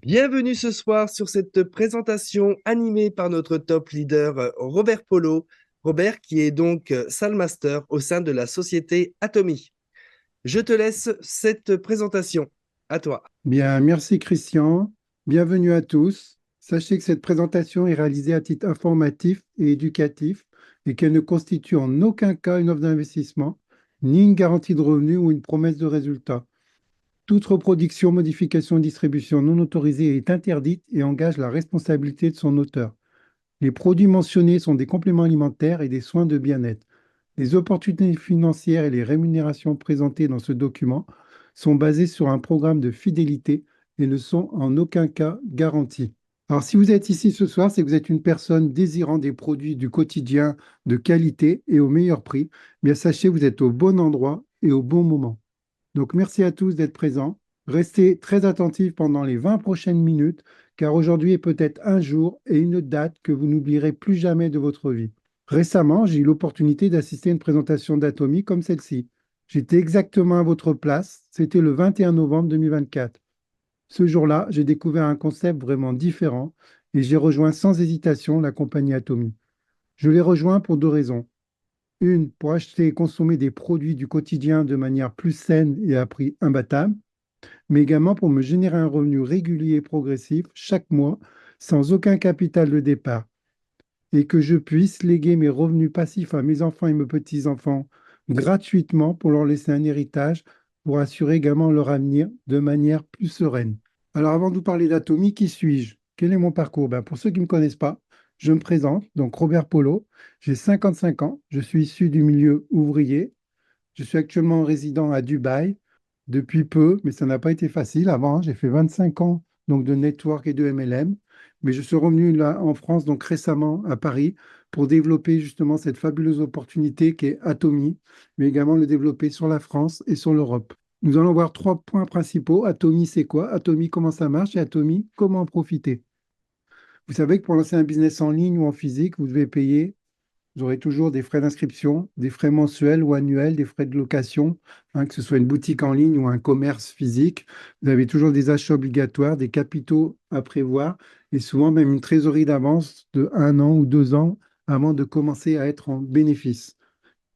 Bienvenue ce soir sur cette présentation animée par notre top leader Robert Polo. Robert qui est donc Salle Master au sein de la société Atomy. Je te laisse cette présentation. À toi. Bien, merci Christian. Bienvenue à tous. Sachez que cette présentation est réalisée à titre informatif et éducatif et qu'elle ne constitue en aucun cas une offre d'investissement, ni une garantie de revenu ou une promesse de résultat. Toute reproduction, modification ou distribution non autorisée est interdite et engage la responsabilité de son auteur. Les produits mentionnés sont des compléments alimentaires et des soins de bien-être. Les opportunités financières et les rémunérations présentées dans ce document sont basées sur un programme de fidélité et ne sont en aucun cas garanties. Alors, si vous êtes ici ce soir, c'est que vous êtes une personne désirant des produits du quotidien de qualité et au meilleur prix. Bien, sachez, vous êtes au bon endroit et au bon moment. Donc, merci à tous d'être présents. Restez très attentifs pendant les 20 prochaines minutes, car aujourd'hui est peut-être un jour et une date que vous n'oublierez plus jamais de votre vie. Récemment, j'ai eu l'opportunité d'assister à une présentation d'Atomy comme celle-ci. J'étais exactement à votre place, c'était le 21 novembre 2024. Ce jour-là, j'ai découvert un concept vraiment différent et j'ai rejoint sans hésitation la compagnie Atomy. Je l'ai rejoint pour deux raisons. Une, pour acheter et consommer des produits du quotidien de manière plus saine et à prix imbattable, mais également pour me générer un revenu régulier et progressif chaque mois sans aucun capital de départ et que je puisse léguer mes revenus passifs à mes enfants et mes petits-enfants gratuitement pour leur laisser un héritage pour assurer également leur avenir de manière plus sereine. Alors avant de vous parler d'Atomy, qui suis-je? Quel est mon parcours? Pour ceux qui ne me connaissent pas, je me présente, donc Robert Polo, j'ai 55 ans, je suis issu du milieu ouvrier, je suis actuellement résident à Dubaï depuis peu, mais ça n'a pas été facile. Avant, j'ai fait 25 ans donc, de network et de MLM, mais je suis revenu là en France donc récemment à Paris pour développer justement cette fabuleuse opportunité qui est Atomy, mais également le développer sur la France et sur l'Europe. Nous allons voir trois points principaux. Atomy, c'est quoi? Atomy, comment ça marche? Et Atomy, comment en profiter? Vous savez que pour lancer un business en ligne ou en physique, vous devez payer. Vous aurez toujours des frais d'inscription, des frais mensuels ou annuels, des frais de location, que ce soit une boutique en ligne ou un commerce physique. Vous avez toujours des achats obligatoires, des capitaux à prévoir et souvent même une trésorerie d'avance de 1 an ou 2 ans avant de commencer à être en bénéfice.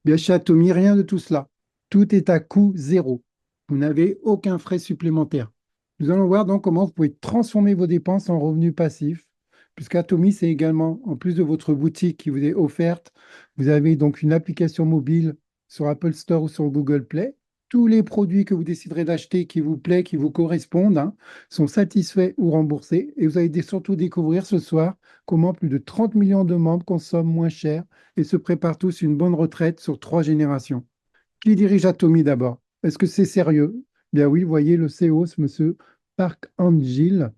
Bien, chez Atomy, rien de tout cela. Tout est à coût zéro. Vous n'avez aucun frais supplémentaire. Nous allons voir donc comment vous pouvez transformer vos dépenses en revenus passifs, puisqu'Atomy, c'est également, en plus de votre boutique qui vous est offerte, vous avez donc une application mobile sur Apple Store ou sur Google Play. Tous les produits que vous déciderez d'acheter qui vous plaît, qui vous correspondent, sont satisfaits ou remboursés. Et vous allez surtout découvrir ce soir comment plus de 30 millions de membres consomment moins cher et se préparent tous une bonne retraite sur 3 générations. Qui dirige Atomy d'abord? Est-ce que c'est sérieux? Bien oui, voyez le CEO, ce monsieur Park Angil.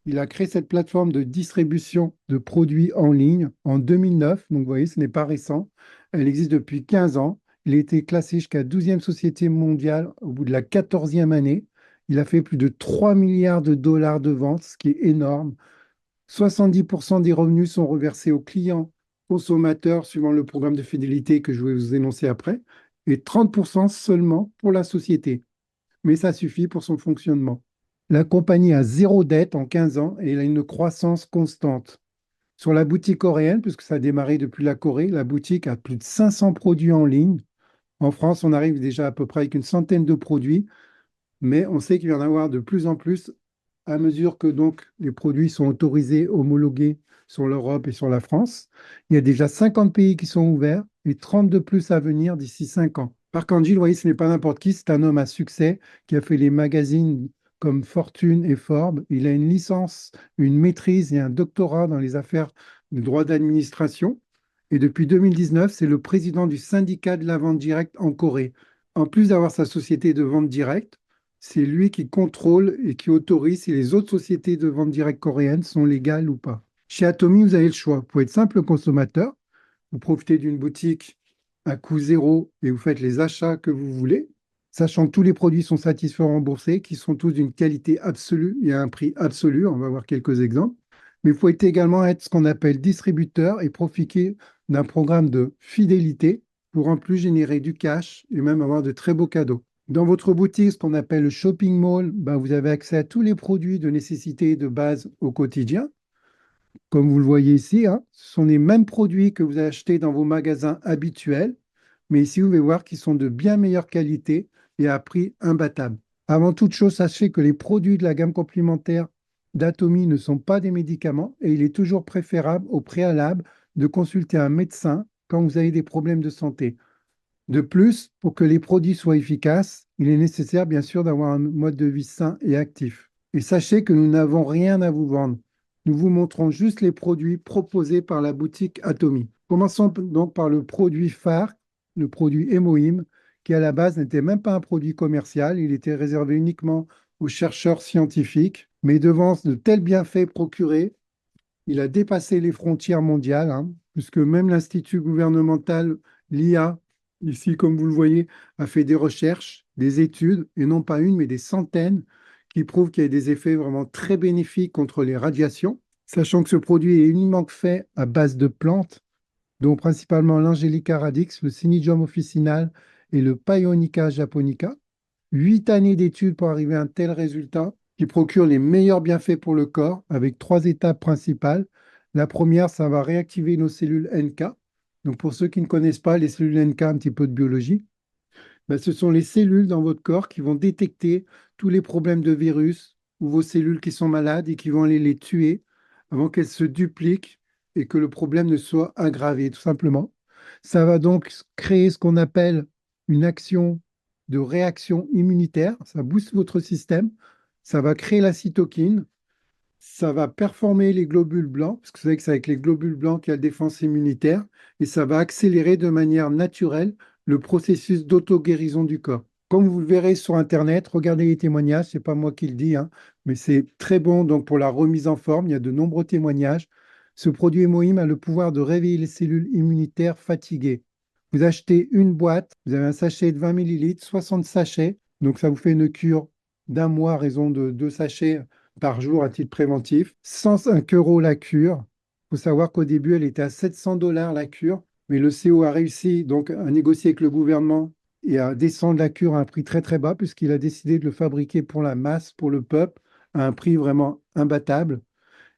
Il a créé cette plateforme de distribution de produits en ligne en 2009. Donc, vous voyez, ce n'est pas récent. Elle existe depuis 15 ans. Il a été classé jusqu'à 12e société mondiale au bout de la 14e année. Il a fait plus de 3 milliards de dollars de ventes, ce qui est énorme. 70% des revenus sont reversés aux clients consommateurs suivant le programme de fidélité que je vais vous énoncer après, et 30% seulement pour la société. Mais ça suffit pour son fonctionnement. La compagnie a zéro dette en 15 ans et elle a une croissance constante. Sur la boutique coréenne, puisque ça a démarré depuis la Corée, la boutique a plus de 500 produits en ligne. En France, on arrive déjà à peu près avec une centaine de produits, mais on sait qu'il va y en avoir de plus en plus à mesure que donc les produits sont autorisés, homologués sur l'Europe et sur la France. Il y a déjà 50 pays qui sont ouverts et 30 de plus à venir d'ici 5 ans. Arcangel, vous voyez, ce n'est pas n'importe qui, c'est un homme à succès qui a fait les magazines comme Fortune et Forbes. Il a une licence, une maîtrise et un doctorat dans les affaires de droit d'administration. Et depuis 2019, c'est le président du syndicat de la vente directe en Corée. En plus d'avoir sa société de vente directe, c'est lui qui contrôle et qui autorise si les autres sociétés de vente directe coréennes sont légales ou pas. Chez Atomy, vous avez le choix. Vous pouvez être simple consommateur, vous profitez d'une boutique à coût zéro et vous faites les achats que vous voulez, sachant que tous les produits sont satisfaits remboursés, qui sont tous d'une qualité absolue et à un prix absolu. On va voir quelques exemples. Mais vous pouvez également être ce qu'on appelle distributeur et profiter d'un programme de fidélité pour en plus générer du cash et même avoir de très beaux cadeaux. Dans votre boutique, ce qu'on appelle le shopping mall, ben, vous avez accès à tous les produits de nécessité de base au quotidien. Comme vous le voyez ici, hein, ce sont les mêmes produits que vous achetez dans vos magasins habituels, mais ici, vous pouvez voir qu'ils sont de bien meilleure qualité et à prix imbattable. Avant toute chose, sachez que les produits de la gamme complémentaire d'Atomy ne sont pas des médicaments et il est toujours préférable au préalable de consulter un médecin quand vous avez des problèmes de santé. De plus, pour que les produits soient efficaces, il est nécessaire bien sûr d'avoir un mode de vie sain et actif. Et sachez que nous n'avons rien à vous vendre. Nous vous montrons juste les produits proposés par la boutique Atomy. Commençons donc par le produit phare, le produit Hémoïm, qui à la base n'était même pas un produit commercial, il était réservé uniquement aux chercheurs scientifiques. Mais devant de tels bienfaits procurés, il a dépassé les frontières mondiales, hein, puisque même l'Institut gouvernemental, l'IA, ici comme vous le voyez, a fait des recherches, des études, et non pas une, mais des centaines, qui prouvent qu'il y a des effets vraiment très bénéfiques contre les radiations, sachant que ce produit est uniquement fait à base de plantes, dont principalement l'Angelica radix, le Cynidium officinal et le Paeonica japonica. 8 années d'études pour arriver à un tel résultat qui procure les meilleurs bienfaits pour le corps avec 3 étapes principales. La première, ça va réactiver nos cellules NK. Donc pour ceux qui ne connaissent pas les cellules NK, un petit peu de biologie, ben, ce sont les cellules dans votre corps qui vont détecter tous les problèmes de virus ou vos cellules qui sont malades et qui vont aller les tuer avant qu'elles se dupliquent et que le problème ne soit aggravé, tout simplement. Ça va donc créer ce qu'on appelle une action de réaction immunitaire. Ça booste votre système. Ça va créer la cytokine. Ça va performer les globules blancs, parce que vous savez que c'est avec les globules blancs qu'il y a la défense immunitaire, et ça va accélérer de manière naturelle le processus d'auto-guérison du corps. Comme vous le verrez sur Internet, regardez les témoignages, c'est pas moi qui le dis, hein, mais c'est très bon donc pour la remise en forme. Il y a de nombreux témoignages. Ce produit hémoïme a le pouvoir de réveiller les cellules immunitaires fatiguées. Vous achetez une boîte, vous avez un sachet de 20 millilitres, 60 sachets, donc ça vous fait une cure d'un mois à raison de 2 sachets par jour à titre préventif. 105 € la cure. Il faut savoir qu'au début, elle était à 700 $ la cure, mais le CO a réussi donc à négocier avec le gouvernement et à descendre la cure à un prix très très bas puisqu'il a décidé de le fabriquer pour la masse, pour le peuple, à un prix vraiment imbattable.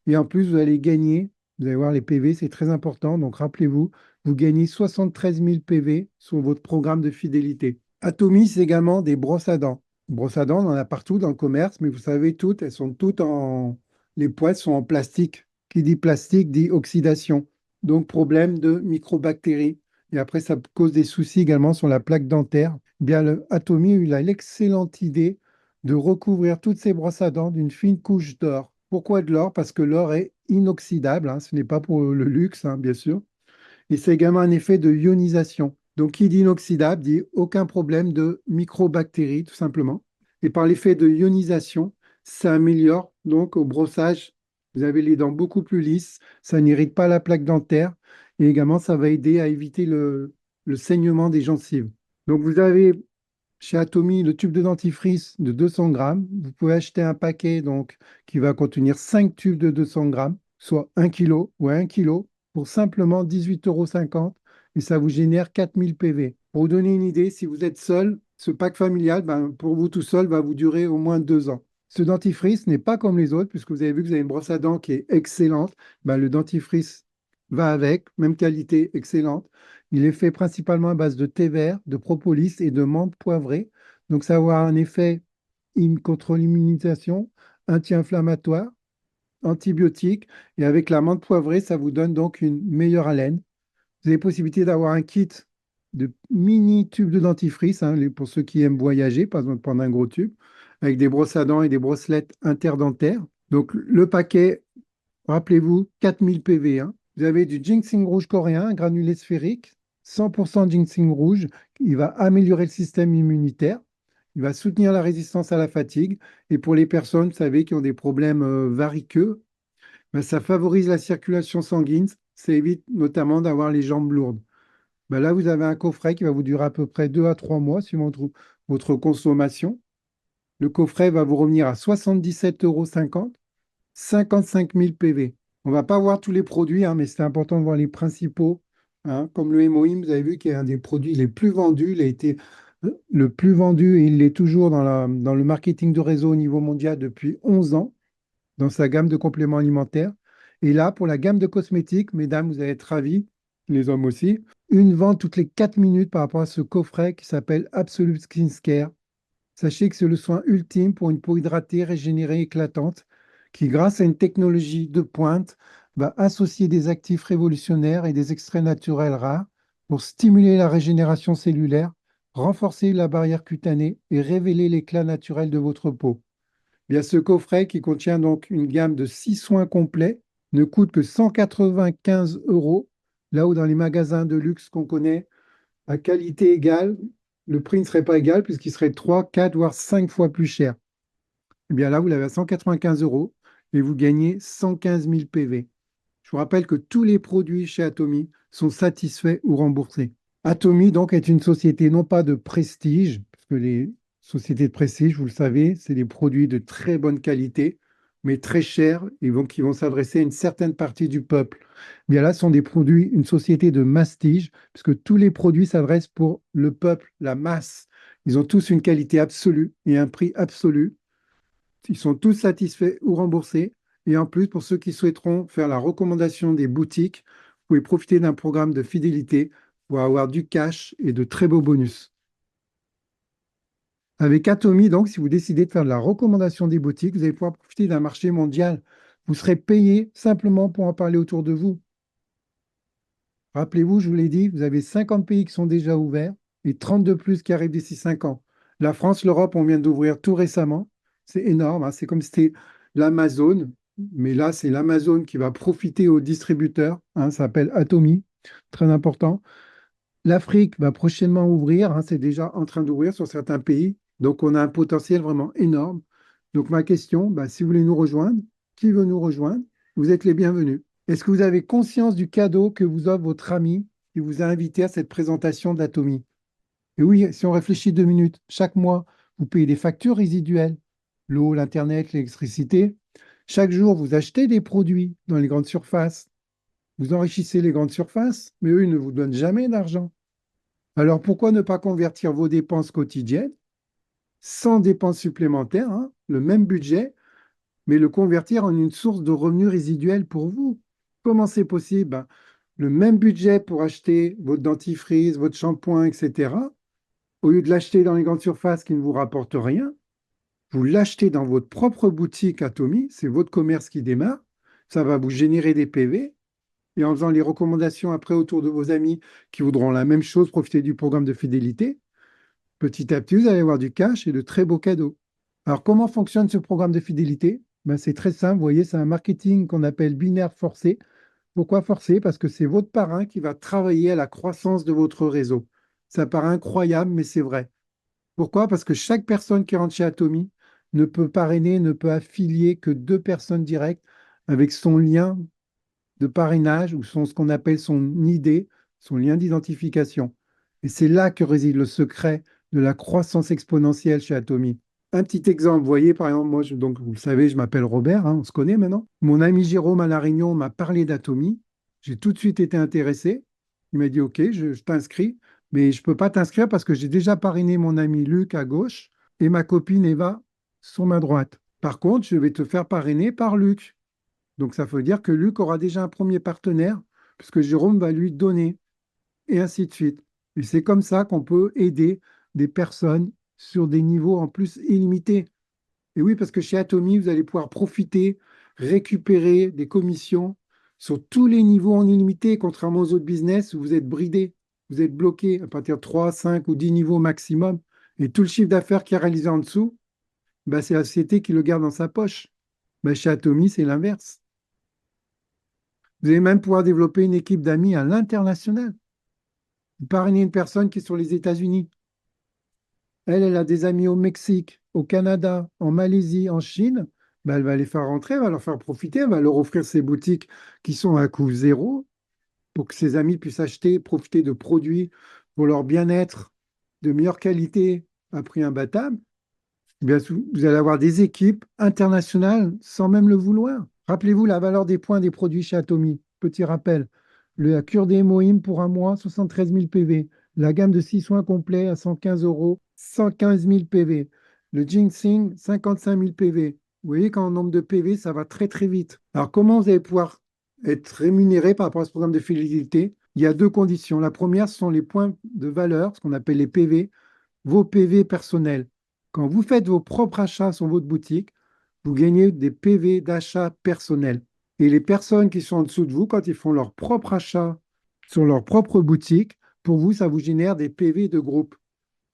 Et en plus, vous allez gagner, vous allez voir les PV, c'est très important. Donc rappelez-vous, vous gagnez 73 000 PV sur votre programme de fidélité. Atomy, c'est également des brosses à dents. Brosses à dents, on en a partout dans le commerce, mais vous savez toutes, elles sont toutes en... Les poêles sont en plastique. Qui dit plastique dit oxydation. Donc problème de microbactéries. Et après, ça cause des soucis également sur la plaque dentaire. Eh bien, le Atomy a eu l'excellente idée de recouvrir toutes ces brosses à dents d'une fine couche d'or. Pourquoi de l'or? Parce que l'or est inoxydable, hein, ce n'est pas pour le luxe, hein, bien sûr. Et c'est également un effet de ionisation. Donc, qui dit inoxydable dit aucun problème de microbactéries, tout simplement. Et par l'effet de ionisation, ça améliore donc au brossage. Vous avez les dents beaucoup plus lisses, ça n'irrite pas la plaque dentaire et également ça va aider à éviter le saignement des gencives. Donc, vous avez chez Atomy le tube de dentifrice de 200 grammes. Vous pouvez acheter un paquet donc, qui va contenir 5 tubes de 200 grammes, soit 1 kg ou 1 kg pour simplement 18,50 € et ça vous génère 4000 PV. Pour vous donner une idée, si vous êtes seul, ce pack familial, ben, pour vous tout seul, va vous durer au moins 2 ans. Ce dentifrice n'est pas comme les autres, puisque vous avez vu que vous avez une brosse à dents qui est excellente. Ben, le dentifrice va avec, même qualité, excellente. Il est fait principalement à base de thé vert, de propolis et de menthe poivrée. Donc ça va avoir un effet contre l'immunisation, anti-inflammatoire, antibiotique. Et avec la menthe poivrée, ça vous donne donc une meilleure haleine. Vous avez possibilité d'avoir un kit de mini tubes de dentifrice, hein, pour ceux qui aiment voyager, pas besoin de prendre un gros tube, avec des brosses à dents et des brosselettes interdentaires. Donc le paquet, rappelez-vous, 4000 PV. Hein. Vous avez du ginseng rouge coréen, un granulé sphérique, 100% ginseng rouge. Il va améliorer le système immunitaire. Il va soutenir la résistance à la fatigue. Et pour les personnes, vous savez, qui ont des problèmes variqueux, ben, ça favorise la circulation sanguine. Ça évite notamment d'avoir les jambes lourdes. Ben là, vous avez un coffret qui va vous durer à peu près 2 à 3 mois suivant votre consommation. Le coffret va vous revenir à 77,50 €, 55 000 PV. On ne va pas voir tous les produits, hein, mais c'est important de voir les principaux. Hein. Comme le hémoïne, vous avez vu qu'il est un des produits les plus vendus. Il a été le plus vendu, et il l'est toujours dans le marketing de réseau au niveau mondial depuis 11 ans, dans sa gamme de compléments alimentaires. Et là, pour la gamme de cosmétiques, mesdames, vous allez être ravis, les hommes aussi, une vente toutes les 4 minutes par rapport à ce coffret qui s'appelle Absolute Skin Care. Sachez que c'est le soin ultime pour une peau hydratée, régénérée, éclatante, qui, grâce à une technologie de pointe, va associer des actifs révolutionnaires et des extraits naturels rares pour stimuler la régénération cellulaire, renforcer la barrière cutanée et révéler l'éclat naturel de votre peau. Bien, ce coffret, qui contient donc une gamme de 6 soins complets, ne coûte que 195 euros, là où dans les magasins de luxe qu'on connaît, à qualité égale, le prix ne serait pas égal puisqu'il serait 3, 4, voire 5 fois plus cher. Eh bien là, vous l'avez à 195 euros et vous gagnez 115 000 PV. Je vous rappelle que tous les produits chez Atomy sont satisfaits ou remboursés. Atomy, donc, est une société non pas de prestige, parce que les sociétés de prestige, vous le savez, c'est des produits de très bonne qualité, mais très chers et qui vont s'adresser à une certaine partie du peuple. Eh bien là, ce sont des produits, une société de mastige, puisque tous les produits s'adressent pour le peuple, la masse. Ils ont tous une qualité absolue et un prix absolu. Ils sont tous satisfaits ou remboursés. Et en plus, pour ceux qui souhaiteront faire la recommandation des boutiques, vous pouvez profiter d'un programme de fidélité pour avoir du cash et de très beaux bonus. Avec Atomy, donc, si vous décidez de faire de la recommandation des boutiques, vous allez pouvoir profiter d'un marché mondial. Vous serez payé simplement pour en parler autour de vous. Rappelez-vous, je vous l'ai dit, vous avez 50 pays qui sont déjà ouverts et 30 de plus qui arrivent d'ici 5 ans. La France, l'Europe, on vient d'ouvrir tout récemment. C'est énorme, hein. C'est comme si c'était l'Amazon, mais là, c'est l'Amazon qui va profiter aux distributeurs, hein. Ça s'appelle Atomy, très important. L'Afrique va prochainement ouvrir, hein. C'est déjà en train d'ouvrir sur certains pays. Donc, on a un potentiel vraiment énorme. Donc, ma question, bah, si vous voulez nous rejoindre, qui veut nous rejoindre? Vous êtes les bienvenus. Est-ce que vous avez conscience du cadeau que vous offre votre ami qui vous a invité à cette présentation d'Atomy? Et oui, si on réfléchit 2 minutes, chaque mois, vous payez des factures résiduelles, l'eau, l'Internet, l'électricité. Chaque jour, vous achetez des produits dans les grandes surfaces. Vous enrichissez les grandes surfaces, mais eux, ils ne vous donnent jamais d'argent. Alors pourquoi ne pas convertir vos dépenses quotidiennes, sans dépenses supplémentaires, hein, le même budget, mais le convertir en une source de revenus résiduels pour vous? Comment c'est possible? Ben, le même budget pour acheter votre dentifrice, votre shampoing, etc., au lieu de l'acheter dans les grandes surfaces qui ne vous rapportent rien, vous l'achetez dans votre propre boutique Atomy, c'est votre commerce qui démarre, ça va vous générer des PV, et en faisant les recommandations après autour de vos amis qui voudront la même chose, profiter du programme de fidélité, petit à petit, vous allez avoir du cash et de très beaux cadeaux. Alors, comment fonctionne ce programme de fidélité? Ben, c'est très simple, vous voyez, c'est un marketing qu'on appelle binaire forcé. Pourquoi forcé? Parce que c'est votre parrain qui va travailler à la croissance de votre réseau. Ça paraît incroyable, mais c'est vrai. Pourquoi? Parce que chaque personne qui rentre chez Atomy ne peut parrainer, ne peut affilier que 2 personnes directes avec son lien de parrainage ou ce qu'on appelle son ID, son lien d'identification. Et c'est là que réside le secret de la croissance exponentielle chez Atomy. Un petit exemple, vous voyez, par exemple, moi, donc, vous le savez, je m'appelle Robert, hein, on se connaît maintenant. Mon ami Jérôme à La Réunion m'a parlé d'Atomy. J'ai tout de suite été intéressé. Il m'a dit, OK, je t'inscris, mais je ne peux pas t'inscrire parce que j'ai déjà parrainé mon ami Luc à gauche et ma copine Eva sur ma droite. Par contre, je vais te faire parrainer par Luc. Donc ça veut dire que Luc aura déjà un premier partenaire, puisque Jérôme va lui donner, et ainsi de suite. Et c'est comme ça qu'on peut aider des personnes sur des niveaux en plus illimités. Et oui, parce que chez Atomy, vous allez pouvoir profiter, récupérer des commissions sur tous les niveaux en illimité, contrairement aux autres business où vous êtes bridé, vous êtes bloqué à partir de 3, 5 ou 10 niveaux maximum. Et tout le chiffre d'affaires qui est réalisé en dessous, bah, c'est la société qui le garde dans sa poche. Bah, chez Atomy, c'est l'inverse. Vous allez même pouvoir développer une équipe d'amis à l'international. Vous parrainez une personne qui est sur les États-Unis. Elle a des amis au Mexique, au Canada, en Malaisie, en Chine. Ben, elle va les faire rentrer, elle va leur faire profiter, elle va leur offrir ses boutiques qui sont à coût zéro pour que ses amis puissent acheter, profiter de produits pour leur bien-être de meilleure qualité à prix imbattable. Eh bien, vous allez avoir des équipes internationales sans même le vouloir. Rappelez-vous la valeur des points des produits chez Atomy. Petit rappel, la cure des hémoïmes pour un mois, 73 000 PV. La gamme de 6 soins complets à 115 euros, 115 000 PV. Le ginseng, 55 000 PV. Vous voyez qu'en nombre de PV, ça va très très vite. Alors, comment vous allez pouvoir être rémunéré par rapport à ce programme de fidélité? Il y a deux conditions. La première, ce sont les points de valeur, ce qu'on appelle les PV, vos PV personnels. Quand vous faites vos propres achats sur votre boutique, vous gagnez des PV d'achat personnels. Et les personnes qui sont en dessous de vous, quand ils font leur propre achat sur leur propre boutique, pour vous, ça vous génère des PV de groupe.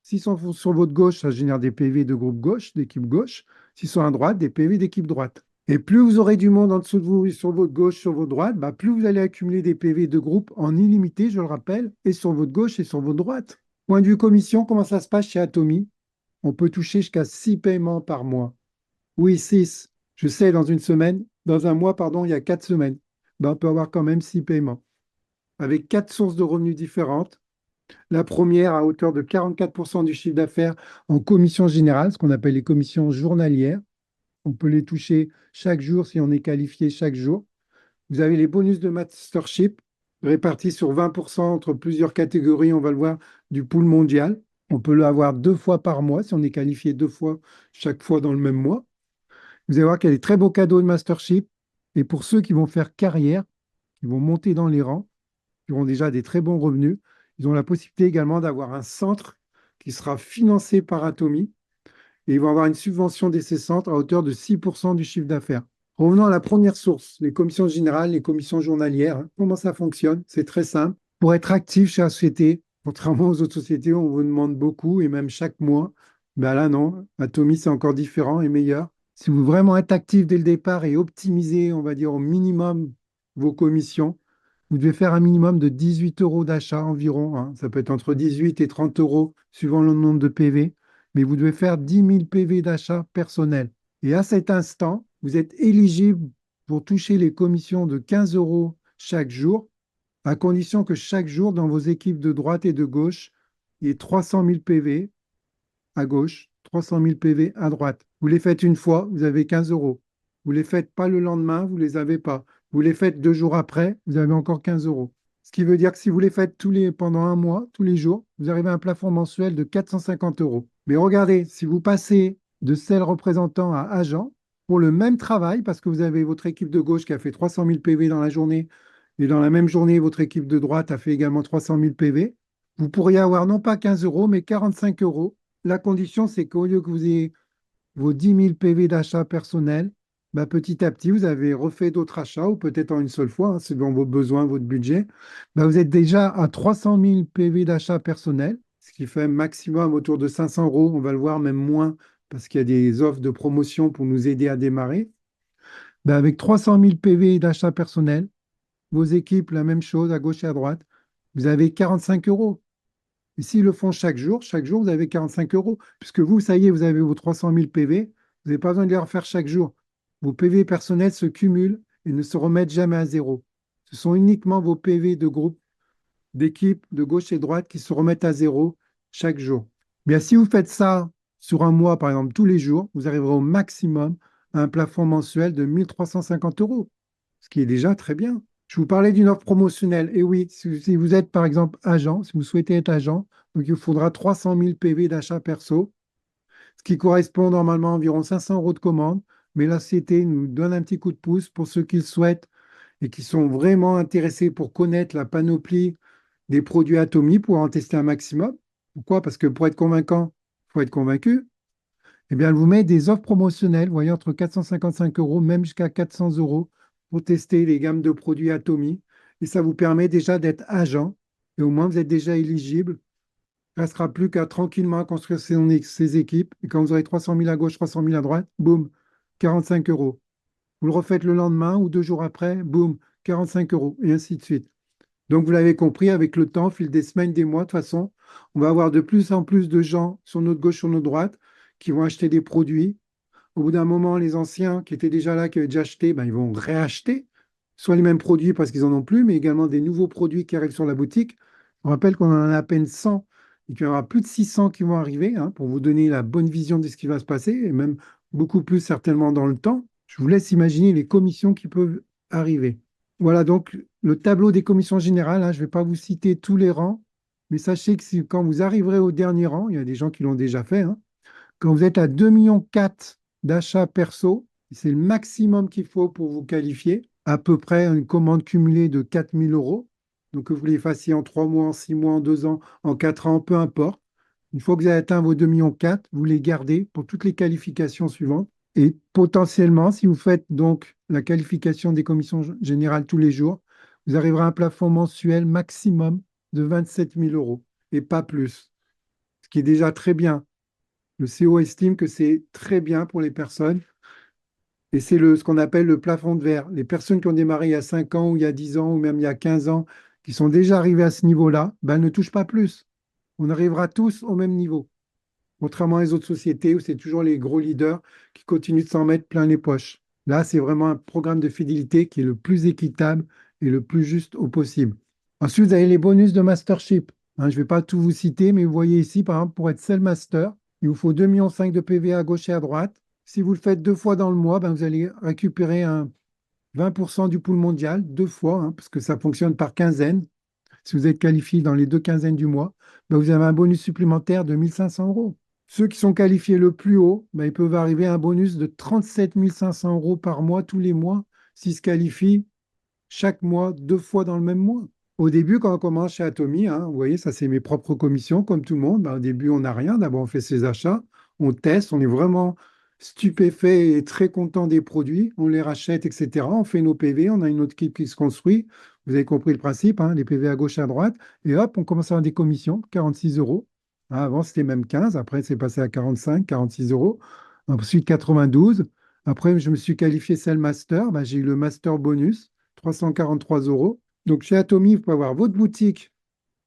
S'ils sont sur votre gauche, ça génère des PV de groupe gauche, d'équipe gauche. S'ils sont à droite, des PV d'équipe droite. Et plus vous aurez du monde en dessous de vous, sur votre gauche, sur votre droite, bah, plus vous allez accumuler des PV de groupe en illimité, je le rappelle, et sur votre gauche et sur votre droite. Point de vue commission, comment ça se passe chez Atomy? On peut toucher jusqu'à 6 paiements par mois. Oui, 6. Je sais, dans une semaine, dans un mois, pardon, il y a 4 semaines. Ben, on peut avoir quand même 6 paiements, avec 4 sources de revenus différentes. La première à hauteur de 44% du chiffre d'affaires en commission générale, ce qu'on appelle les commissions journalières. On peut les toucher chaque jour si on est qualifié chaque jour. Vous avez les bonus de mastership répartis sur 20% entre plusieurs catégories, on va le voir, du pool mondial. On peut l'avoir 2 fois par mois si on est qualifié 2 fois chaque fois dans le même mois. Vous allez voir qu'il y a des très beaux cadeaux de mastership. Et pour ceux qui vont faire carrière, qui vont monter dans les rangs, qui auront déjà des très bons revenus, ils ont la possibilité également d'avoir un centre qui sera financé par Atomy. Et ils vont avoir une subvention de ces centres à hauteur de 6% du chiffre d'affaires. Revenons à la première source, les commissions générales, les commissions journalières. Comment ça fonctionne? C'est très simple. Pour être actif chez la société, contrairement aux autres sociétés, on vous demande beaucoup et même chaque mois. Ben là, non. Atomy, c'est encore différent et meilleur. Si vous voulez vraiment être actif dès le départ et optimiser, on va dire, au minimum vos commissions, vous devez faire un minimum de 18 euros d'achat environ, hein. Ça peut être entre 18 et 30 euros suivant le nombre de PV, mais vous devez faire 10 000 PV d'achat personnel. Et à cet instant, vous êtes éligible pour toucher les commissions de 15 euros chaque jour, à condition que chaque jour, dans vos équipes de droite et de gauche, il y ait 300 000 PV à gauche, 300 000 PV à droite. Vous les faites une fois, vous avez 15 euros. Vous les faites pas le lendemain, vous les avez pas. Vous les faites 2 jours après, vous avez encore 15 euros. Ce qui veut dire que si vous les faites pendant un mois, tous les jours, vous arrivez à un plafond mensuel de 450 euros. Mais regardez, si vous passez de celle représentant à agent, pour le même travail, parce que vous avez votre équipe de gauche qui a fait 300 000 PV dans la journée, et dans la même journée, votre équipe de droite a fait également 300 000 PV, vous pourriez avoir non pas 15 euros, mais 45 euros. La condition, c'est qu'au lieu que vous ayez vos 10 000 PV d'achat personnel, bah, petit à petit, vous avez refait d'autres achats, ou peut-être en une seule fois, hein, selon vos besoins, votre budget. Bah, vous êtes déjà à 300 000 PV d'achat personnel, ce qui fait un maximum autour de 500 euros. On va le voir, même moins, parce qu'il y a des offres de promotion pour nous aider à démarrer. Bah, avec 300 000 PV d'achat personnel, vos équipes, la même chose, à gauche et à droite, vous avez 45 euros. Et s'ils le font chaque jour, vous avez 45 euros. Puisque vous, ça y est, vous avez vos 300 000 PV, vous n'avez pas besoin de les refaire chaque jour. Vos PV personnels se cumulent et ne se remettent jamais à zéro. Ce sont uniquement vos PV de groupe, d'équipe, de gauche et de droite qui se remettent à zéro chaque jour. Bien, si vous faites ça sur un mois, par exemple, tous les jours, vous arriverez au maximum à un plafond mensuel de 1 350 euros, ce qui est déjà très bien. Je vous parlais d'une offre promotionnelle. Et oui, si vous êtes par exemple agent, si vous souhaitez être agent, donc il vous faudra 300 000 PV d'achat perso, ce qui correspond normalement à environ 500 euros de commande. Mais la société nous donne un petit coup de pouce pour ceux qui le souhaitent et qui sont vraiment intéressés pour connaître la panoplie des produits Atomy pour en tester un maximum. Pourquoi? Parce que pour être convaincant, il faut être convaincu. Eh bien, elle vous met des offres promotionnelles, voyez, entre 455 euros, même jusqu'à 400 euros pour tester les gammes de produits Atomy. Et ça vous permet déjà d'être agent. Et au moins, vous êtes déjà éligible. Il ne restera plus qu'à tranquillement construire ses équipes. Et quand vous aurez 300 000 à gauche, 300 000 à droite, boum, 45 euros. Vous le refaites le lendemain ou 2 jours après, boum, 45 euros. Et ainsi de suite. Donc, vous l'avez compris, avec le temps, au fil des semaines, des mois, de toute façon, on va avoir de plus en plus de gens sur notre gauche, sur notre droite, qui vont acheter des produits. Au bout d'un moment, les anciens qui étaient déjà là, qui avaient déjà acheté, ben, ils vont réacheter, soit les mêmes produits parce qu'ils n'en ont plus, mais également des nouveaux produits qui arrivent sur la boutique. On rappelle qu'on en a à peine 100 et qu'il y aura plus de 600 qui vont arriver, hein, pour vous donner la bonne vision de ce qui va se passer, et même beaucoup plus certainement dans le temps. Je vous laisse imaginer les commissions qui peuvent arriver. Voilà donc le tableau des commissions générales, hein. Je ne vais pas vous citer tous les rangs, Mais sachez que quand vous arriverez au dernier rang, il y a des gens qui l'ont déjà fait, hein, quand vous êtes à 2,4 millions d'achats perso, c'est le maximum qu'il faut pour vous qualifier, à peu près une commande cumulée de 4 000 euros. Donc que vous les fassiez en 3 mois, en 6 mois, en 2 ans, en 4 ans, peu importe. Une fois que vous avez atteint vos 2,4 millions, vous les gardez pour toutes les qualifications suivantes. Et potentiellement, si vous faites donc la qualification des commissions générales tous les jours, vous arriverez à un plafond mensuel maximum de 27 000 euros et pas plus, ce qui est déjà très bien. Le CO estime que c'est très bien pour les personnes et c'est ce qu'on appelle le plafond de verre. Les personnes qui ont démarré il y a 5 ans ou il y a 10 ans ou même il y a 15 ans, qui sont déjà arrivées à ce niveau-là, ben, elles ne touchent pas plus. On arrivera tous au même niveau, contrairement aux autres sociétés où c'est toujours les gros leaders qui continuent de s'en mettre plein les poches. Là, c'est vraiment un programme de fidélité qui est le plus équitable et le plus juste au possible. Ensuite, vous avez les bonus de mastership. Hein, je ne vais pas tout vous citer, mais vous voyez ici, par exemple, pour être seul master, il vous faut 2,5 millions de PV à gauche et à droite. Si vous le faites 2 fois dans le mois, ben, vous allez récupérer un 20% du pool mondial, 2 fois, hein, parce que ça fonctionne par quinzaine. Si vous êtes qualifié dans les 2 quinzaines du mois, ben, vous avez un bonus supplémentaire de 1 500 euros. Ceux qui sont qualifiés le plus haut, ben, ils peuvent arriver à un bonus de 37 500 euros par mois, tous les mois, s'ils se qualifient chaque mois, 2 fois dans le même mois. Au début, quand on commence chez Atomy, hein, vous voyez, ça c'est mes propres commissions, comme tout le monde. Ben, au début, on n'a rien. D'abord, on fait ses achats, on teste, on est vraiment stupéfait et très content des produits. On les rachète, etc. On fait nos PV, on a une autre équipe qui se construit. Vous avez compris le principe, hein, les PV à gauche, à droite. Et hop, on commence à avoir des commissions, 46 euros. Hein, avant, c'était même 15. Après, c'est passé à 45, 46 euros. Ensuite, 92. Après, je me suis qualifié Cell Master. Ben, j'ai eu le Master Bonus, 343 euros. Donc, chez Atomy, vous pouvez avoir votre boutique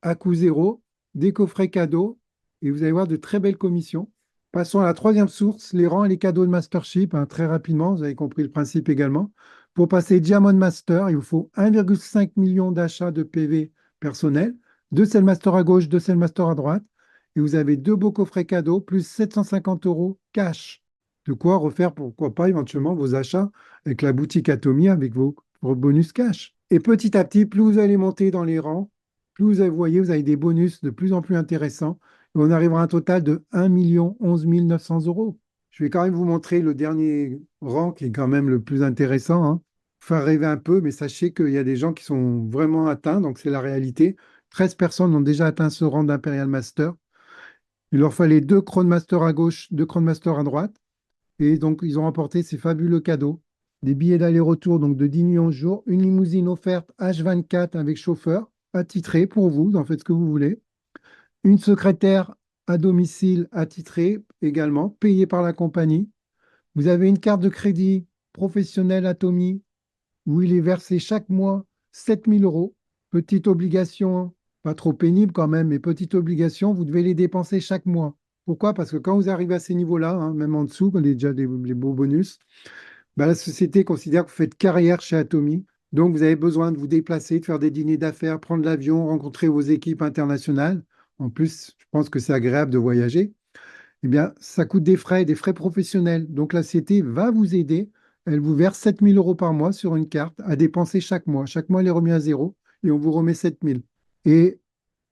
à coût zéro, des coffrets cadeaux, et vous allez voir de très belles commissions. Passons à la troisième source, les rangs et les cadeaux de Mastership, hein, très rapidement, vous avez compris le principe également. Pour passer Diamond Master, il vous faut 1,5 million d'achats de PV personnels, 2 Master à gauche, 2 Master à droite, et vous avez 2 beaux coffrets cadeaux, plus 750 euros cash. De quoi refaire, pourquoi pas, éventuellement, vos achats avec la boutique Atomy, avec vos bonus cash. Et petit à petit, plus vous allez monter dans les rangs, plus vous voyez, vous avez des bonus de plus en plus intéressants. Et on arrivera à un total de 1 11 900 euros. Je vais quand même vous montrer le dernier rang qui est quand même le plus intéressant, hein. Faire rêver un peu, mais sachez qu'il y a des gens qui sont vraiment atteints, donc c'est la réalité. 13 personnes ont déjà atteint ce rang d'Imperial Master. Il leur fallait 2 Crown Master à gauche, 2 Crown Master à droite. Et donc, ils ont remporté ces fabuleux cadeaux. Des billets d'aller-retour donc de 10 nuits 11 jours, une limousine offerte H24 avec chauffeur, attitré pour vous, vous en faites ce que vous voulez. Une secrétaire à domicile attitrée également, payée par la compagnie. Vous avez une carte de crédit professionnelle Atomy où il est versé chaque mois 7 000 euros. Petite obligation, pas trop pénible quand même, mais petite obligation, vous devez les dépenser chaque mois. Pourquoi? Parce que quand vous arrivez à ces niveaux-là, hein, même en dessous, quand il y a déjà les beaux bonus, bah, la société considère que vous faites carrière chez Atomy. Donc, vous avez besoin de vous déplacer, de faire des dîners d'affaires, prendre l'avion, rencontrer vos équipes internationales. En plus, je pense que c'est agréable de voyager. Eh bien, ça coûte des frais professionnels. Donc, la société va vous aider. Elle vous verse 7 000 euros par mois sur une carte à dépenser chaque mois. Chaque mois, elle est remise à zéro et on vous remet 7 000. Et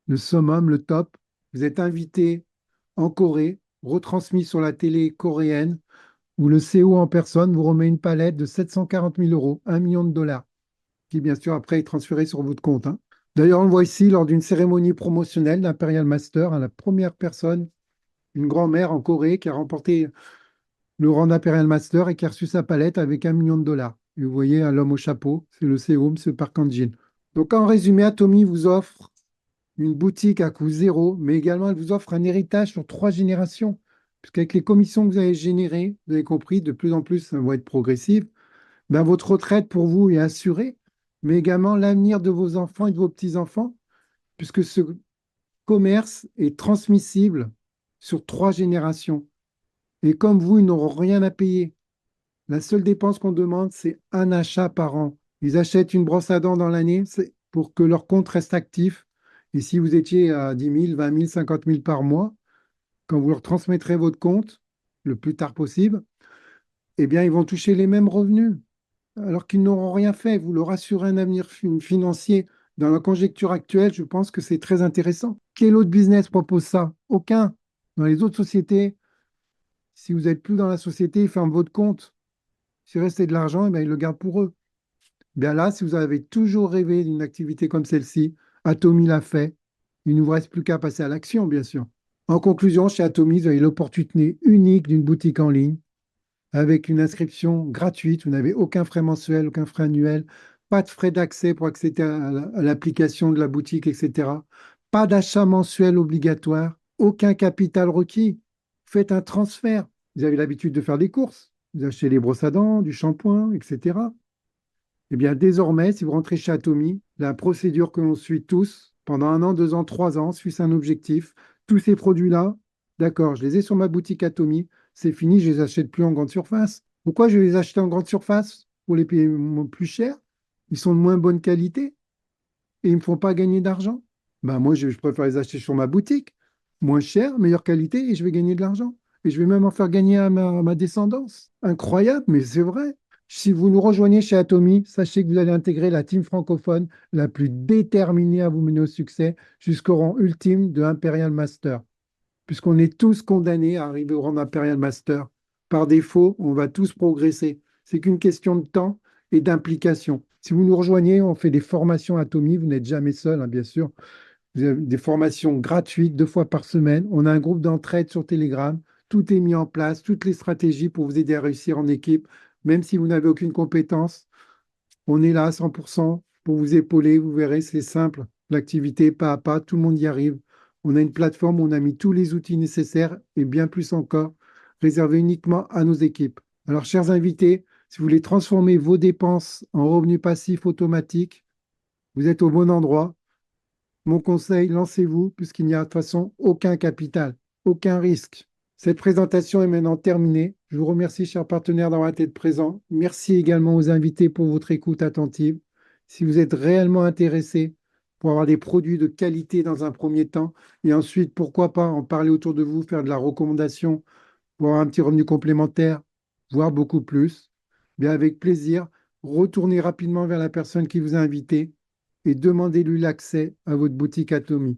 le summum, le top, vous êtes invité en Corée, retransmis sur la télé coréenne, où le CEO en personne vous remet une palette de 740 000 euros, 1 million de dollars, qui bien sûr après est transféré sur votre compte, hein. D'ailleurs, on le voit ici lors d'une cérémonie promotionnelle d'Imperial Master, hein, la première personne, une grand-mère en Corée, qui a remporté le rang d'Imperial Master et qui a reçu sa palette avec 1 million de dollars. Et vous voyez, hein, l'homme au chapeau, c'est le CEO, M. Park Han-jin. Donc en résumé, Atomy vous offre une boutique à coût zéro, mais également elle vous offre un héritage sur 3 générations. Puisqu'avec les commissions que vous avez générées, vous avez compris, de plus en plus, ça va être progressif, ben, votre retraite pour vous est assurée, mais également l'avenir de vos enfants et de vos petits-enfants, puisque ce commerce est transmissible sur 3 générations. Et comme vous, ils n'auront rien à payer. La seule dépense qu'on demande, c'est un achat par an. Ils achètent une brosse à dents dans l'année, c'est pour que leur compte reste actif. Et si vous étiez à 10 000, 20 000, 50 000 par mois, quand vous leur transmettrez votre compte, le plus tard possible, eh bien, ils vont toucher les mêmes revenus, alors qu'ils n'auront rien fait. Vous leur assurez un avenir financier Dans la conjecture actuelle, je pense que c'est très intéressant. Quel autre business propose ça? Aucun. Dans les autres sociétés, si vous n'êtes plus dans la société, ils ferment votre compte. S'il restait de l'argent, eh bien, ils le gardent pour eux. Bien là, si vous avez toujours rêvé d'une activité comme celle-ci, Atomy l'a fait. Il ne vous reste plus qu'à passer à l'action, bien sûr. En conclusion, chez Atomy, vous avez l'opportunité unique d'une boutique en ligne avec une inscription gratuite. Vous n'avez aucun frais mensuel, aucun frais annuel, pas de frais d'accès pour accéder à l'application de la boutique, etc. Pas d'achat mensuel obligatoire, aucun capital requis. Faites un transfert. Vous avez l'habitude de faire des courses. Vous achetez des brosses à dents, du shampoing, etc. Eh bien, désormais, si vous rentrez chez Atomy, la procédure que l'on suit tous, pendant 1 an, 2 ans, 3 ans, suit un objectif. Tous ces produits-là, d'accord, je les ai sur ma boutique Atomy, c'est fini, je ne les achète plus en grande surface. Pourquoi je vais les acheter en grande surface? Pour les payer plus cher? Ils sont de moins bonne qualité et ils ne me font pas gagner d'argent. Ben, moi, je préfère les acheter sur ma boutique, moins cher, meilleure qualité, et je vais gagner de l'argent. Et je vais même en faire gagner à ma descendance. Incroyable, mais c'est vrai. Si vous nous rejoignez chez Atomy, sachez que vous allez intégrer la team francophone la plus déterminée à vous mener au succès jusqu'au rang ultime de Imperial Master. Puisqu'on est tous condamnés à arriver au rang d'Imperial Master. Par défaut, on va tous progresser. C'est qu'une question de temps et d'implication. Si vous nous rejoignez, on fait des formations Atomy. Vous n'êtes jamais seul, hein, bien sûr. Vous avez des formations gratuites 2 fois par semaine. On a un groupe d'entraide sur Telegram. Tout est mis en place, toutes les stratégies pour vous aider à réussir en équipe. Même si vous n'avez aucune compétence, on est là à 100% pour vous épauler. Vous verrez, c'est simple. L'activité, pas à pas, tout le monde y arrive. On a une plateforme où on a mis tous les outils nécessaires et bien plus encore, réservés uniquement à nos équipes. Alors, chers invités, si vous voulez transformer vos dépenses en revenus passifs automatiques, vous êtes au bon endroit. Mon conseil, lancez-vous, puisqu'il n'y a de toute façon aucun capital, aucun risque. Cette présentation est maintenant terminée. Je vous remercie, chers partenaires, d'avoir été présents. Merci également aux invités pour votre écoute attentive. Si vous êtes réellement intéressés pour avoir des produits de qualité dans un premier temps, et ensuite, pourquoi pas en parler autour de vous, faire de la recommandation pour avoir un petit revenu complémentaire, voire beaucoup plus, bien avec plaisir, retournez rapidement vers la personne qui vous a invité et demandez-lui l'accès à votre boutique Atomy.